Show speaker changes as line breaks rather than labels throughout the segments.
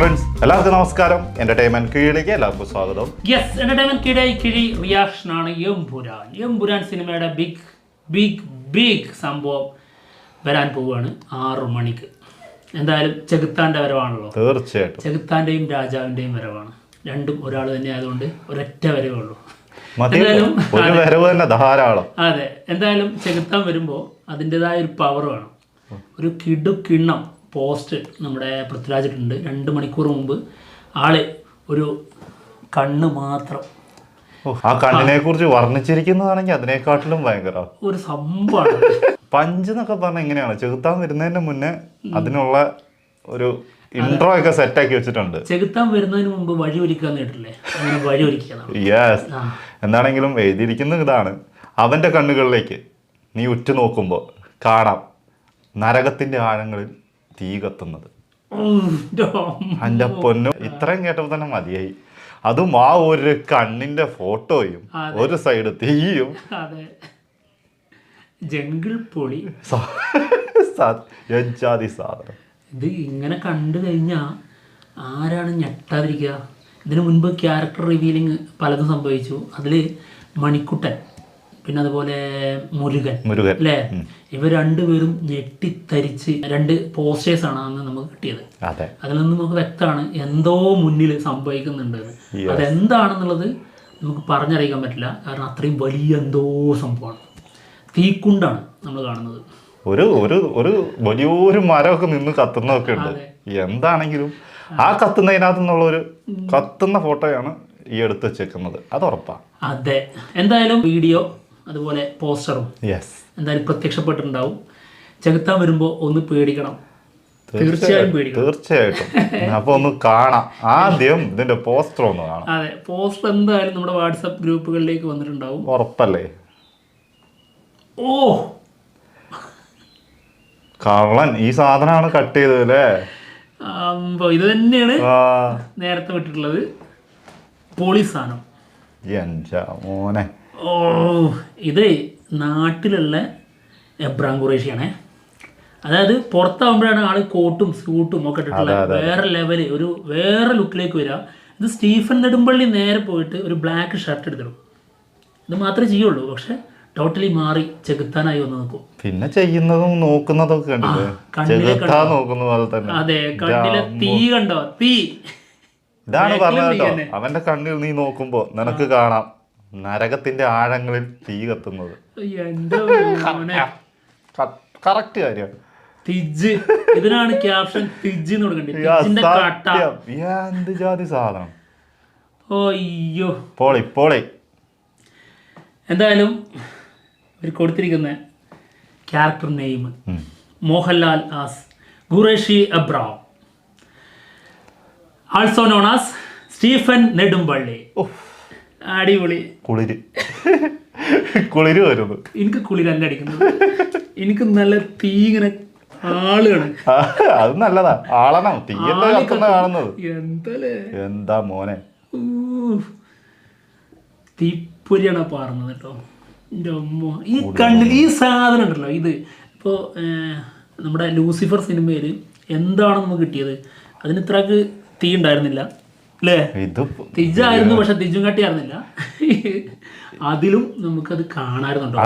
Friends, എല്ലാവർക്കും നമസ്കാരം. Entertainment കീഴിലേക്ക് എല്ലാവർക്കും സ്വാഗതം.
യെസ്, എന്റർടൈൻമെന്റ് കിഴി റിയാക്ഷൻ ആണ് എമ്പുരാൻ സിനിമയുടെ ബിഗ് സംഭവം വരാൻ പോവുകയാണ് 6 മണിക്ക്. എന്തായാലും ചെകുത്താന്റെ വരവാണല്ലോ.
തീർച്ചയായിട്ടും
ചെകുത്താന്റെയും രാജാവിന്റെയും വരവാണ്. രണ്ടും ഒരാൾ തന്നെ ആയതുകൊണ്ട് ഒരൊറ്റ വരവേ ഉള്ളൂ.
ഒരു വരവ് തന്നെ ധാരാളം.
അതെ, എന്തായാലും ചെകുത്താൻ വരുമ്പോൾ അതിൻ്റെതായ ഒരു പവർ വേണം. ഒരു കിണ്ണം പോസ്റ്റ് നമ്മുടെ പൃഥ്വിരാജ് ഇട്ടുണ്ട്. 2 മണിക്കൂർ മുമ്പ് ആള് ഒരു കണ്ണ് മാത്രം,
ആ കണ്ണിനെ കുറിച്ച് വർണ്ണിച്ചിരിക്കുന്നതാണെങ്കിൽ അതിനെക്കാട്ടിലും ഭയങ്കര
ഒരു സംഭവമാണ്.
പഞ്ച് എന്നൊക്കെ പറഞ്ഞാൽ എങ്ങനെയാണ്, ചെകുത്താൻ വരുന്നതിന് മുന്നേ അതിനുള്ള ഒരു ഇൻട്രോ ഒക്കെ സെറ്റാക്കി വെച്ചിട്ടുണ്ട്.
ചെകുത്താൻ വരുന്നതിന് മുമ്പ് വഴി ഒരുക്കാന്ന് കേട്ടില്ലേ, അങ്ങനെ വഴി ഒരുക്കിയതാണ്.
യെസ്, എന്താണെങ്കിലും എഴുതിയിരിക്കുന്ന ഇതാണ്: അവന്റെ കണ്ണുകളിലേക്ക് നീ ഉറ്റുനോക്കുമ്പോൾ കാണാം നരകത്തിന്റെ ആഴങ്ങളിൽ തീ കത്തുന്നത്. എൻ്റെ പൊന്നു, ഇത്രയും കേട്ടപ്പോൾ തന്നെ മതിയായി. അതും ആ ഒരു കണ്ണിന്റെ ഫോട്ടോയും ഒരു സൈഡ് തീയും.
അതെ, ജംഗിൾ പൊളി
യജ്ജാതി സാധനം.
ഇത് ഇങ്ങനെ കണ്ടു കഴിഞ്ഞാൽ ആരാണ് ഞെട്ടാതിരിക്കുക? ഇതിനു മുൻപ് ക്യാരക്ടർ റിവീലിംഗ് പലതും സംഭവിച്ചു. അതിൽ മണിക്കുട്ടൻ, പിന്നെ അതുപോലെ മുരുകൻ അല്ലേ, ഇവർ രണ്ടുപേരും ഞെട്ടിത്തരിച്ച് 2 പോസ്റ്റേഴ്സാണ് അന്ന് നമുക്ക് കിട്ടിയത്. അതിൽ നിന്ന് നമുക്ക് വ്യക്തമാണ് എന്തോ മുന്നിൽ സംഭവിക്കുന്നുണ്ട്. അതെന്താണെന്നുള്ളത് നമുക്ക് പറഞ്ഞറിയിക്കാൻ പറ്റില്ല, കാരണം അത്രയും വലിയ എന്തോ സംഭവമാണ്. തീക്കുണ്ടാണ് നമ്മൾ കാണുന്നത്.
ഒരു വലിയൊരു മരമൊക്കെ നിന്ന് കത്തുന്നതൊക്കെ ഉണ്ട്. എന്താണെങ്കിലും ആ കത്തുന്നതിനകത്തു നിന്നുള്ള ഒരു കത്തുന്ന ഫോട്ടോയാണ് ഈ എടുത്ത് വെച്ചേക്കുന്നത്, അത് ഉറപ്പാണ്.
അതെ, എന്തായാലും വീഡിയോ അതുപോലെ പോസ്റ്ററും എന്തായാലും പ്രത്യക്ഷപ്പെട്ടിട്ടുണ്ടാവും. ചെകുത്താൻ വരുമ്പോൾ ഒന്ന് പേടിക്കണം,
തീർച്ചയായിട്ടും. അപ്പൊ ഒന്ന് കാണാം. ആദ്യം ഇതിന്റെ പോസ്റ്റർ ഒന്ന് കാണാം.
അതെ, പോസ്റ്റർ എന്തായാലും നമ്മുടെ വാട്സപ്പ് ഗ്രൂപ്പുകളിലേക്ക് വന്നിട്ടുണ്ടാവും,
ഉറപ്പല്ലേ?
ഓ
കള്ളൻ ഈ സാധനമാണ് കട്ട് ചെയ്തത് അല്ലേ?
ഇത് തന്നെയാണ് നേരത്തെ വിട്ടിട്ടുള്ളത്. പോളീസ് സാധനം.
മോനെ,
ഓ, ഇത് നാട്ടിലുള്ള എബ്രാം ഖുറേഷിയാണേ. അതായത് പുറത്താകുമ്പോഴാണ് ആള് കോട്ടും സ്യൂട്ടും ഒക്കെ ഇട്ടിട്ടുള്ള വേറെ ലെവല്, ഒരു വേറെ ലുക്കിലേക്ക് വരിക. ഇത് സ്റ്റീഫൻ നെടുമ്പള്ളി നേരെ പോയിട്ട് ഒരു ബ്ലാക്ക് ഷർട്ട് എടുത്തിടും. ഇത് മാത്രമേ ചെയ്യുള്ളൂ, പക്ഷെ ടോട്ടലി മാറി ചെകുത്താനായി വന്ന് നോക്കും.
പിന്നെ ചെയ്യുന്നതും നോക്കുന്നതും ഒക്കെ കണ്ടില്ലേ? നോക്കുന്ന പോലെ തന്നെ.
അതെ, കണ്ണിലെ തീ കണ്ടോ? തീ
ഇതാണ് പറഞ്ഞത് കേട്ടോ. അവന്റെ കണ്ണിൽ നീ നോക്കുമ്പോ നിനക്ക് കാണാം നരകത്തിന്റെ ആഴങ്ങളിൽ തീ കത്തുന്നത്. കറക്റ്റ് കാര്യമാണ്.
തിജ്, ഇതിനാണ് ക്യാപ്ഷൻ തിജ് എന്ന് കൊടുക്കേണ്ടത്.
എന്ത് ജാതി സാധനം.
അയ്യോ,
പോളി പോളി.
എന്തായാലും ഇവർ കൊടുത്തിരിക്കുന്ന character name Mohanlal as Qureshi Abraham, also known as Stephen Nedumpally. അടിപൊളി.
കുളിര് വരുന്നു.
എനിക്ക് കുളിരല്ല അടിക്കുന്നത്, എനിക്ക് നല്ല തീ ഇങ്ങനെ ആളുകയാണ്.
അത് നല്ലതാ, ആളണം. തീയല്ലേ കത്തുന്ന കാണുന്നത്. എന്താ മോനെ,
തീപ്പൊരിയാണ് പാറുന്നത് കേട്ടോ. എൻ്റെ അമ്മ, ഈ കണ്ണിൽ ഈ സാധനം ഉണ്ടല്ലോ. ഇത് ഇപ്പോൾ നമ്മുടെ ലൂസിഫർ സിനിമയിൽ എന്താണ് നമുക്ക് കിട്ടിയത്? അതിന് ഇത്രക്ക് തീ ഉണ്ടായിരുന്നില്ല അല്ലേ? തിജായിരുന്നു, പക്ഷെ തിജും കട്ടിയായിരുന്നില്ല. അതിലും നമുക്കത് കാണാറുണ്ടോ,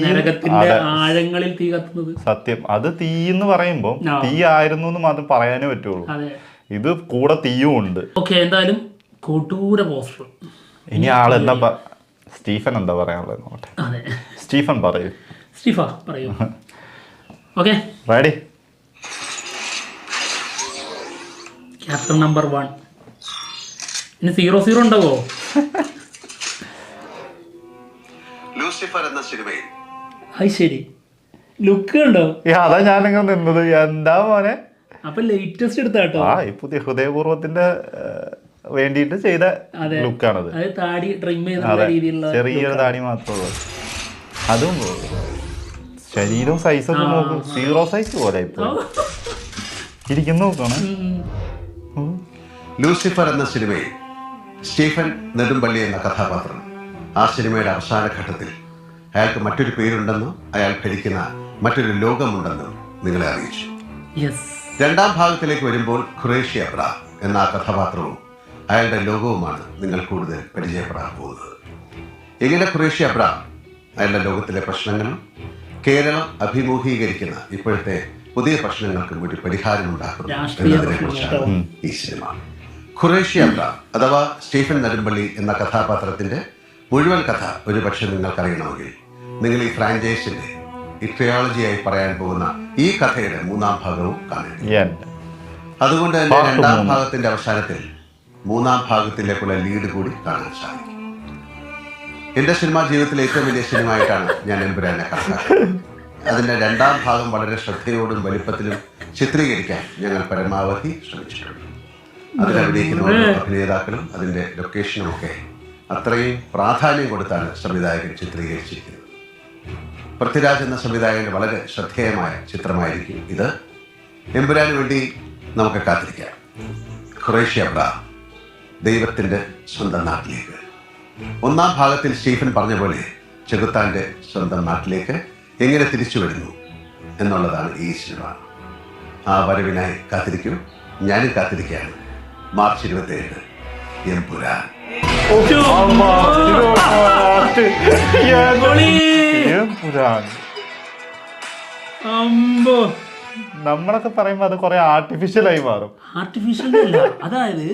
നരകത്തിന്റെ ആഴങ്ങളിൽ തീ കത്തുന്നത്.
സത്യം, അത് തീ എന്ന് പറയുമ്പോ തീ ആയിരുന്നു എന്ന് മാത്രം പറയാനേ പറ്റുള്ളൂ. ഇത് കൂടെ തീയും ഉണ്ട്.
ഓക്കെ, എന്തായാലും കൊടൂര പോസ്റ്റർ.
ഇനി ആളെന്താ സ്റ്റീഫൻ എന്താ പറയാനുള്ളത് നോട്ടെ.
അതെ,
സ്റ്റീഫൻ പറയൂ.
സ്റ്റീഫ പറയൂ. Okay,
ready.
Captain number 1. ഇനി 00 ഉണ്ടാവോ?
ലൂസിഫർ എന്ന സിനിമയിൽ
അത് ശരി, ലുക്ക് ഉണ്ടോ?
അതാ ഞാനിങ്ങനെ നിന്നത്. എന്താ മോനെ,
അപ്പൊ ലേറ്റസ്റ്റ് എടുത്താട്ടോ.
ഈ പുതിയ ഹൃദയപൂർവ്വത്തിന്റെ വേണ്ടിയിട്ട് ചെയ്ത ലുക്കാണത്.
താടി ട്രിം ചെയ്ത രീതിയിലുള്ള
ചെറിയൊരു താടി മാത്രമേ, അതും ശരീരവും സൈസൊക്കെ നോക്കും 0 സൈസ് പോലെ ഇപ്പൊ ഇരിക്കുന്ന നോക്കണം.
ലൂസിഫർ എന്ന സിനിമയിൽ സ്റ്റീഫൻ നെടുമ്പള്ളി എന്ന കഥാപാത്രം, ആ സിനിമയുടെ അവസാന ഘട്ടത്തിൽ അയാൾക്ക് മറ്റൊരു പേരുണ്ടെന്നും അയാൾ ഭരിക്കുന്ന മറ്റൊരു ലോകമുണ്ടെന്നും നിങ്ങളെ അറിയിച്ചു. രണ്ടാം ഭാഗത്തിലേക്ക് വരുമ്പോൾ ഖുറേഷി എബ്രാം എന്ന ആ കഥാപാത്രവും അയാളുടെ ലോകവുമാണ് നിങ്ങൾ കൂടുതൽ പരിചയപ്പെടാൻ പോകുന്നത്. എങ്ങനെ ഖുറേഷി അബ്രഹാം അയാളുടെ ലോകത്തിലെ പ്രശ്നങ്ങളും കേരളം അഭിമുഖീകരിക്കുന്ന ഇപ്പോഴത്തെ പുതിയ പ്രശ്നങ്ങൾക്കും കൂടി പരിഹാരമുണ്ടാക്കുന്നു എന്നതിനെക്കുറിച്ചാണ് ഈ സിനിമ. ഖുറേഷി അബ്രഹാം അഥവാ സ്റ്റീഫൻ നെടുമ്പള്ളി എന്ന കഥാപാത്രത്തിന്റെ മുഴുവൻ കഥ ഒരുപക്ഷെ നിങ്ങൾക്കറിയണമെങ്കിൽ നിങ്ങൾ ഈ ഫ്രാഞ്ചൈസിന്റെ ഈ ട്രിയോളജിയായി പറയാൻ പോകുന്ന ഈ കഥയുടെ 3-ാം ഭാഗവും കാണേണ്ടി. അതുകൊണ്ട് തന്നെ 2-ാം ഭാഗത്തിന്റെ അവസാനത്തിൽ 3-ാം ഭാഗത്തിലേക്കുള്ള ലീഡ് കൂടി കാണാൻ സാധിക്കും. എൻ്റെ സിനിമാ ജീവിതത്തിലെ ഏറ്റവും വലിയ സിനിമയായിട്ടാണ് ഞാൻ എമ്പുരാനെ കണക്കാക്കുന്നത്. അതിൻ്റെ 2-ാം ഭാഗം വളരെ ശ്രദ്ധയോടും വലിപ്പത്തിലും ചിത്രീകരിക്കാൻ ഞങ്ങൾ പരമാവധി ശ്രമിച്ചിട്ടുണ്ട്. അതിലഭിനയിക്കുന്ന ഓരോ അഭിനേതാക്കളും അതിൻ്റെ ലൊക്കേഷനും ഒക്കെ അത്രയും പ്രാധാന്യം കൊടുത്താണ് സംവിധായകൻ ചിത്രീകരിച്ചിരിക്കുന്നത്. പൃഥ്വിരാജ് എന്ന സംവിധായകൻ്റെ വളരെ ശ്രദ്ധേയമായ ചിത്രമായിരിക്കും ഇത്. എമ്പുരാന് വേണ്ടി നമുക്ക് കാത്തിരിക്കാം. ഖുറേഷി അബ്രഹാം ദൈവത്തിൻ്റെ സ്വന്തം നാട്ടിലേക്ക്. 1-ാം ഭാഗത്തിൽ സ്റ്റീഫൻ പറഞ്ഞ പോലെ ചെകുത്താൻ്റെ സ്വന്തം നാട്ടിലേക്ക് എങ്ങനെ തിരിച്ചു വരുന്നു എന്നുള്ളതാണ് ഈ സിനിമ. ആ വരവിനായി കാത്തിരിക്കും. ഞാനും കാത്തിരിക്കുകയാണ്. മാർച്ച് 27 എമ്പുരാൻ.
നമ്മളൊക്കെ പറയുമ്പോ അത് കുറെ ആർട്ടിഫിഷ്യലായി മാറും.
ആർട്ടിഫിഷ്യൽ അല്ല, അതായത്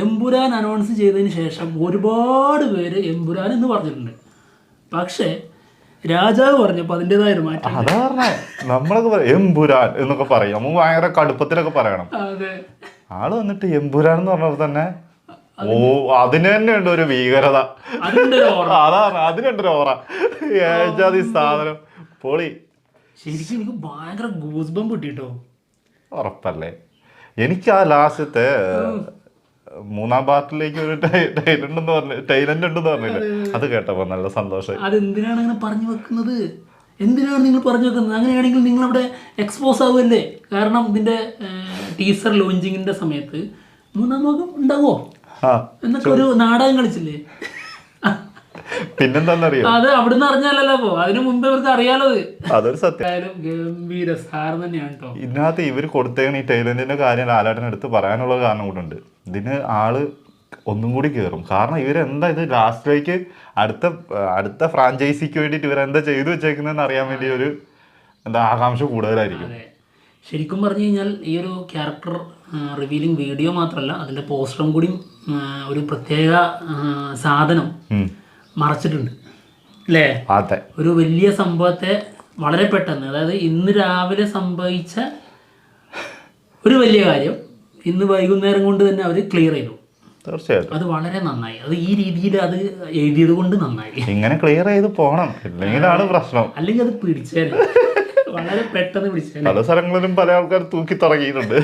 എമ്പുരാൻ അനൗൺസ് ചെയ്തതിന് ശേഷം ഒരുപാട് പേര് എമ്പുരാൻ എന്ന് പറഞ്ഞിട്ടുണ്ട്. പക്ഷേ രാജാവ് പറഞ്ഞപ്പോൾ അതിൻ്റെതായ ഒരു മാറ്റം.
അതാ പറഞ്ഞേ, നമ്മളൊക്കെ പറയും എമ്പുരാൻ എന്നൊക്കെ പറയും. നമുക്ക് ഭയങ്കര കടുപ്പത്തിലൊക്കെ പറയണം.
അതെ,
ആള് വന്നിട്ട് എമ്പുരാൻ എന്ന് പറഞ്ഞപ്പോൾ തന്നെ അതിന് തന്നെ ഉണ്ട് ഒരു ഭീകരത. അതാണ്, അതിനുണ്ടൊരു ഓറ. ഏജാതി സാധനം പൊളി.
ശരിക്കും എനിക്ക് ഭയങ്കര ഗൂസ് ബംപ് കിട്ടിട്ടോ.
ഉറപ്പല്ലേ? എനിക്ക് ആ ലാസ്റ്റത്തെ 3-ാം പാർട്ടിലേക്ക് ഒരു ടൈലന്റ് ഉണ്ടെന്ന് പറഞ്ഞില്ലേ, അത് കേട്ടപ്പോ നല്ല സന്തോഷം.
അതെന്തിനാണ് അങ്ങനെ പറഞ്ഞു വെക്കുന്നത്? എന്തിനാണ് നിങ്ങൾ പറഞ്ഞു വെക്കുന്നത്? അങ്ങനെയാണെങ്കിൽ നിങ്ങളവിടെ എക്സ്പോസ് ആവുമല്ലേ? കാരണം ഇതിന്റെ ടീസർ ലോഞ്ചിങ്ങിന്റെ സമയത്ത് 3-ാം ഭാഗം ഉണ്ടാവോ എന്നൊക്കെ ഒരു നാടകം കളിച്ചില്ലേ?
പിന്നെന്താന്നറിയോ,
അത് അവിടുന്ന് അറിഞ്ഞാലല്ലോ. അതിനു മുമ്പേ അവർക്ക് അറിയാലോ.
അതൊരു സത്യം.
ഗംഭീര സാരം തന്നെയാണ് കേട്ടോ.
ഇതിനകത്ത് ഇവര് കൊടുത്തേക്കണ ഈ ടൈലന്റിന്റെ കാര്യം ലാലേട്ടൻ എടുത്ത് പറയാനുള്ള കാരണം കൂടെ ഉണ്ട്. ഇതിന് ആള് ഒന്നും കൂടി കയറും. കാരണം ഇവരെന്താ ഇത് ലാസ്റ്റിലേക്ക് അടുത്ത ഫ്രാഞ്ചൈസിക്ക് വേണ്ടിയിട്ട് ഇവരെന്താ ചെയ്തു വെച്ചേക്കുന്നതെന്ന് അറിയാൻ വേണ്ടി ഒരു എന്താ ആകാംക്ഷ കൂടുതലായിരിക്കും.
ശരിക്കും പറഞ്ഞു കഴിഞ്ഞാൽ ഈ ഒരു ക്യാരക്ടർ റിവീലിംഗ് വീഡിയോ മാത്രമല്ല, അതിന്റെ പോസ്റ്ററും കൂടി ഒരു പ്രത്യേക സാധനം മറച്ചിട്ടുണ്ട് അല്ലേ? ഒരു വലിയ സംഭവത്തെ വളരെ പെട്ടെന്ന്, അതായത് ഇന്ന് രാവിലെ സംഭവിച്ച ഒരു വലിയ കാര്യം ഇന്ന് വൈകുന്നേരം കൊണ്ട് തന്നെ അവർ ക്ലിയർ ചെയ്തു.
തീർച്ചയായിട്ടും
അത് വളരെ നന്നായി. അത് ഈ രീതിയിൽ അത് എഴുതിയത് കൊണ്ട് നന്നായി.
ഇങ്ങനെ ക്ലിയർ ചെയ്ത് പോകണം, ഇല്ലെങ്കിലാണ് പ്രശ്നം.
അല്ലെങ്കിൽ അത് പിടിച്ചേനെ, വളരെ പെട്ടെന്ന് പിടിച്ചേനെ.
പല സ്ഥലങ്ങളിലും പല ആൾക്കാർ തൂക്കി തുടങ്ങിയിട്ടുണ്ട്.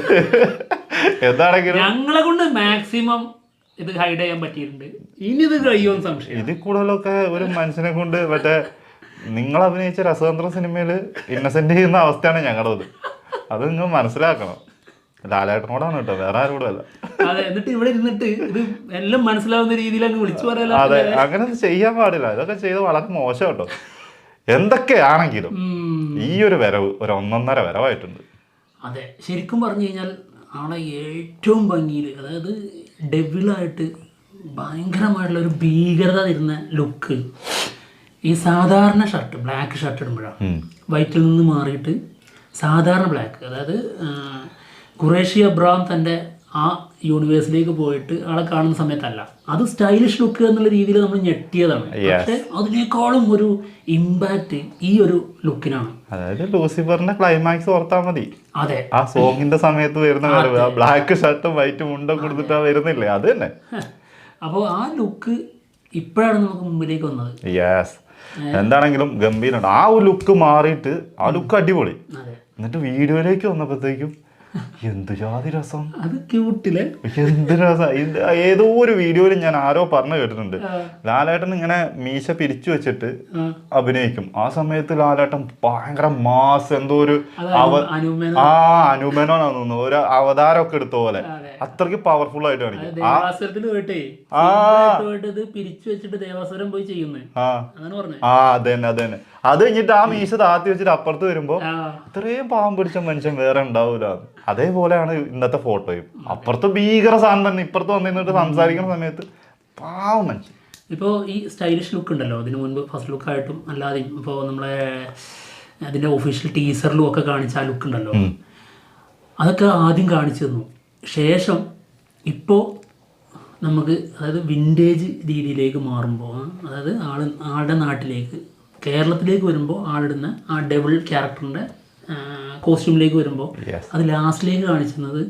എന്താണെങ്കിലും
ഞങ്ങളെ കൊണ്ട് മാക്സിമം ഇത് ഹൈഡ് ചെയ്യാൻ പറ്റിയിട്ടുണ്ട്. ഇനി ഇത് കഴിയുമെന്ന് സംശയം.
ഇതിൽ കൂടുതലൊക്കെ ഒരു മനുഷ്യനെ കൊണ്ട് മറ്റേ നിങ്ങൾ അഭിനയിച്ച രസതന്ത്ര സിനിമയിൽ ഇന്നസെന്റ് ചെയ്യുന്ന അവസ്ഥയാണ് ഞങ്ങളുടേത്. അത് നിങ്ങൾ മനസ്സിലാക്കണം. ലാലേട്ടനോടാണ് കേട്ടോ, വേറെ ആരോടും അല്ല.
അതെ, എന്നിട്ട് ഇവിടെ ഇരുന്നിട്ട് ഇത് എല്ലാം മനസ്സിലാവുന്ന രീതിയിൽ അങ്ങ് വിളിച്ചു പറയാലോ.
അതെ, അങ്ങനെ ചെയ്യാൻ പാടില്ല. ഇതൊക്കെ ചെയ്ത് വളരെ മോശം കേട്ടോ. എന്തൊക്കെയാണെങ്കിലും ഈ ഒരു വരവ് ഒരു 1.5 വരവായിട്ടുണ്ട്.
അതെ, ശരിക്കും പറഞ്ഞു കഴിഞ്ഞാൽ ആളെ ഏറ്റവും ഭംഗിയിൽ, അതായത് ഡെവിളായിട്ട് ഭയങ്കരമായിട്ടുള്ള ഒരു ഭീകരത തരുന്ന ലുക്ക്. ഈ സാധാരണ ഷർട്ട്, ബ്ലാക്ക് ഷർട്ട് ഇടുമ്പോഴാണ് വൈറ്റിൽ നിന്ന് മാറിയിട്ട് സാധാരണ ബ്ലാക്ക്, അതായത് ഖുറേഷി അബ്രഹാം തൻ്റെ ആ യൂണിവേഴ്സിലേക്ക് പോയിട്ട് ആളെ കാണുന്ന സമയത്തല്ല, അത് സ്റ്റൈലിഷ് ലുക്ക് എന്നുള്ള രീതിയിൽ നമ്മൾ ഞെട്ടിയതാണ്. പക്ഷെ അതിനേക്കാളും ഒരു ഇമ്പാക്റ്റ് ഈ ഒരു ലുക്കിനാണ്.
അതായത് ലൂസിഫറിന്റെ ക്ലൈമാക്സ് ഓർത്താൽ മതി.
അതെ, ആ
സോങ്ങിന്റെ സമയത്ത് വരുന്ന ബ്ലാക്ക് ഷർട്ടും വൈറ്റ് മുണ്ടും കൊടുത്തിട്ടാ വരുന്നില്ലേ, അത് തന്നെ.
അപ്പോൾ ആ ലുക്ക് ഇപ്പോഴാണ് നമുക്ക് മുമ്പിലേക്ക് വന്നത്.
യെസ്, എന്താണെങ്കിലും ഗംഭീരമാണ്. ആ ഒരു ലുക്ക് മാറിയിട്ട് ആ ലുക്ക് അടിപൊളി. എന്നിട്ട് വീഡിയോയിലേക്ക് വന്നപ്പോഴത്തേക്കും എന്ത് ജാതി രസം,
അത് ക്യൂട്ടില്ലേ,
എന്ത് രസം. ഏതോ ഒരു വീഡിയോയിൽ ഞാൻ ആരോ പറഞ്ഞു കേട്ടിട്ടുണ്ട്, ലാലേട്ടൻ ഇങ്ങനെ മീശ പിരിച്ചു വെച്ചിട്ട് അഭിനയിക്കും. ആ സമയത്ത് ലാലേട്ടൻ ഭയങ്കര മാസ്, എന്തോ ഒരു അനുമേനോനാന്ന് തോന്നുന്നു, ഒരു അവതാരമൊക്കെ എടുത്ത പോലെ അത്രയ്ക്ക് പവർഫുൾ ആയിട്ട് കാണിക്കും. അതന്നെ. അത് കഴിഞ്ഞിട്ട് ആ മീശ താത്തി വെച്ചിട്ട് അപ്പുറത്ത് വരുമ്പോ ഇത്രയും പാവം പിടിച്ച മനുഷ്യൻ വേറെ ഉണ്ടാവൂല. അതേപോലെയാണ് ഇന്നത്തെ ഫോട്ടോയും. അപ്പുറത്ത് ഭീകര സാധനം തന്നെ, ഇപ്പുറത്ത് വന്നിട്ട് സംസാരിക്കുന്ന സമയത്ത് പാവം മനുഷ്യൻ.
ഇപ്പോൾ ഈ സ്റ്റൈലിഷ് ലുക്ക് ഉണ്ടല്ലോ, അതിന് മുൻപ് ഫസ്റ്റ് ലുക്കായിട്ടും അല്ലാതെയും ഇപ്പോൾ നമ്മളെ അതിൻ്റെ ഒഫീഷ്യൽ ടീസറിലും ഒക്കെ കാണിച്ച ആ ലുക്ക് ഉണ്ടല്ലോ, അതൊക്കെ ആദ്യം കാണിച്ചു തന്നു. ശേഷം ഇപ്പോൾ നമുക്ക് അതായത് വിൻറ്റേജ് രീതിയിലേക്ക് മാറുമ്പോൾ, അതായത് ആളുടെ നാട്ടിലേക്ക് കേരളത്തിലേക്ക് വരുമ്പോൾ ആളിടുന്ന ആ ഡബിൾ ക്യാരക്ടറിൻ്റെ കോസ്റ്റ്യൂമിലേക്ക് വരുമ്പോൾ അത് ലാസ്റ്റിലേക്ക് കാണിക്കുന്നത്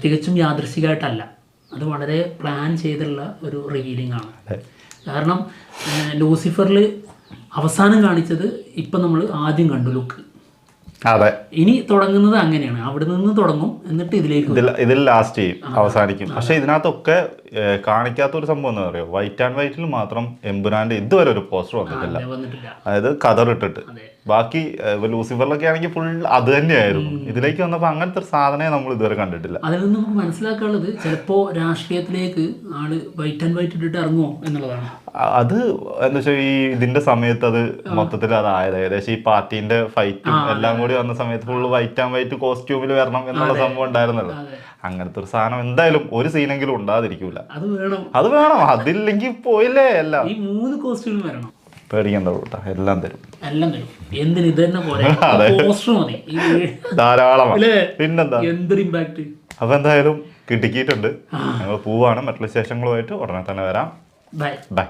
തികച്ചും യാദൃശ്ചികമായിട്ടല്ല, അത് വളരെ പ്ലാൻ ചെയ്തുള്ള ഒരു റിവീലിംഗ് ആണ്. കാരണം ലൂസിഫറിൽ അവസാനം കാണിച്ചത് ഇപ്പം നമ്മൾ ആദ്യം കണ്ടു ലുക്ക്.
അതെ,
ഇനി തുടങ്ങുന്നത് അങ്ങനെയാണ്, അവിടെ നിന്ന് തുടങ്ങും എന്നിട്ട്
ഇതിൽ ലാസ്റ്റ് ചെയ്യും, അവസാനിക്കും. പക്ഷെ ഇതിനകത്തൊക്കെ കാണിക്കാത്തൊരു സംഭവം എന്താ പറയുക, വൈറ്റ് ആൻഡ് വൈറ്റിൽ മാത്രം എമ്പുരാന്റെ ഇതുവരെ ഒരു പോസ്റ്റർ വന്നിട്ടില്ല. അതായത് കതർ ഇട്ടിട്ട്. ബാക്കി ലൂസിഫറിലൊക്കെ ആണെങ്കിൽ ഫുൾ അത് തന്നെയായിരുന്നു. ഇതിലേക്ക് വന്നപ്പോൾ അങ്ങനത്തെ ഒരു സാധനമേ നമ്മൾ ഇതുവരെ കണ്ടിട്ടില്ല.
അതിൽ നിന്ന് നമുക്ക് മനസ്സിലാക്കാനുള്ളത് ചിലപ്പോൾ രാഷ്ട്രീയത്തിലേക്ക് ആള് വൈറ്റ് ആൻഡ് വൈറ്റ് ഇട്ടിട്ട് ഇറങ്ങുമോ എന്നുള്ളതാണ്.
അത് എന്താ വെച്ചാൽ ഈ ഇതിന്റെ സമയത്ത് അത് മൊത്തത്തിൽ അതായത് ഏകദേശം ഈ പാർട്ടീന്റെ ഫൈറ്റും എല്ലാം കൂടി വന്ന സമയത്ത് ഫുള്ള് വൈറ്റ് ആൻഡ് വൈറ്റ് കോസ്റ്റ്യൂമിൽ വരണം എന്നുള്ള സംഭവം ഉണ്ടായിരുന്നല്ലോ. അങ്ങനത്തെ ഒരു സാധനം എന്തായാലും ഒരു സീനെങ്കിലും ഉണ്ടാതിരിക്കൂല. അത് വേണം, അതില്ലെങ്കിൽ പോയില്ലേ എല്ലാം.
ഈ 3 കോസ്റ്റ്യൂം വരണം,
പേടിക്കണ്ട കേട്ടോ, എല്ലാം തരും.
എന്തിന് ഇത് തന്നെ പോലെ പോസ്റ്റർ മതി,
ധാരാളമാണ്. പിന്നെന്താ,
എന്തൊരു ഇമ്പാക്ട്.
അപ്പൊ എന്തായാലും കിട്ടിക്കിയിട്ടുണ്ട്. ഞങ്ങൾ പോവാണ്. മറ്റുള്ള വിശേഷങ്ങളുമായിട്ട് ഉടനെ തന്നെ വരാം.
ബൈ.
ബൈ.